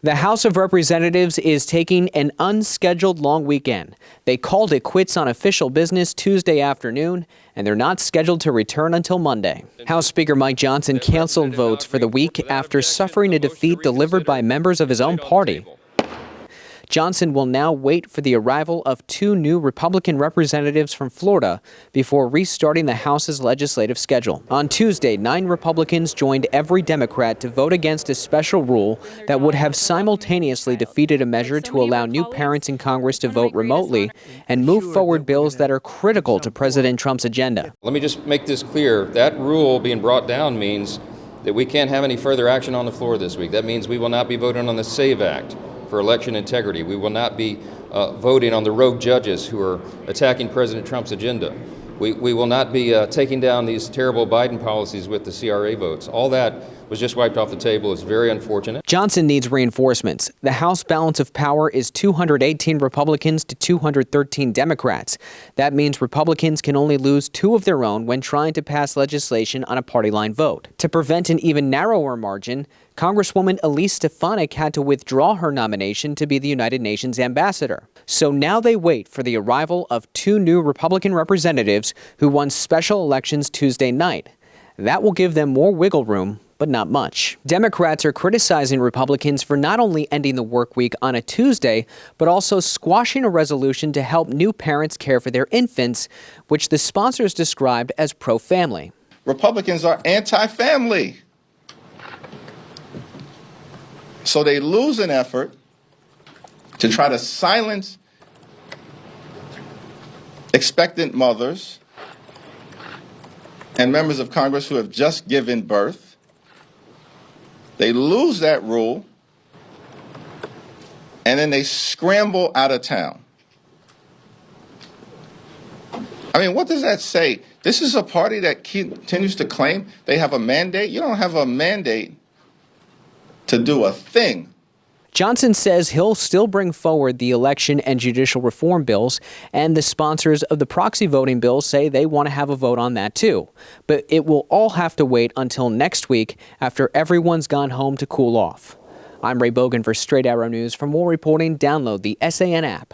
The House of Representatives is taking an unscheduled long weekend. They called it quits on official business Tuesday afternoon, and they're not scheduled to return until Monday. House Speaker Mike Johnson canceled votes for the week after suffering a defeat delivered by members of his own party. Johnson will now wait for the arrival of two new Republican representatives from Florida before restarting the House's legislative schedule. On Tuesday, 9 Republicans joined every Democrat to vote against a special rule that would have simultaneously defeated a measure to allow new parents in Congress to vote remotely and move forward bills that are critical to President Trump's agenda. Let me just make this clear. That rule being brought down means that we can't have any further action on the floor this week. That means we will not be voting on the SAVE Act for election integrity. We will not be voting on the rogue judges who are attacking President Trump's agenda. We will not be taking down these terrible Biden policies with the CRA votes. All that was just wiped off the table. It's very unfortunate. Johnson needs reinforcements. The House balance of power is 218 Republicans to 213 Democrats. That means Republicans can only lose 2 of their own when trying to pass legislation on a party line vote. To prevent an even narrower margin, Congresswoman Elise Stefanik had to withdraw her nomination to be the United Nations ambassador. So now they wait for the arrival of 2 new Republican representatives who won special elections Tuesday night. That will give them more wiggle room, but not much. Democrats are criticizing Republicans for not only ending the work week on a Tuesday, but also squashing a resolution to help new parents care for their infants, which the sponsors described as pro-family. Republicans are anti-family. So they lose an effort to try to silence expectant mothers and members of Congress who have just given birth. They lose that rule, and then they scramble out of town. I mean, what does that say? This is a party that continues to claim they have a mandate. You don't have a mandate to do a thing. Johnson says he'll still bring forward the election and judicial reform bills, and the sponsors of the proxy voting bill say they want to have a vote on that too. But it will all have to wait until next week after everyone's gone home to cool off. I'm Ray Bogan for Straight Arrow News. For more reporting, download the SAN app.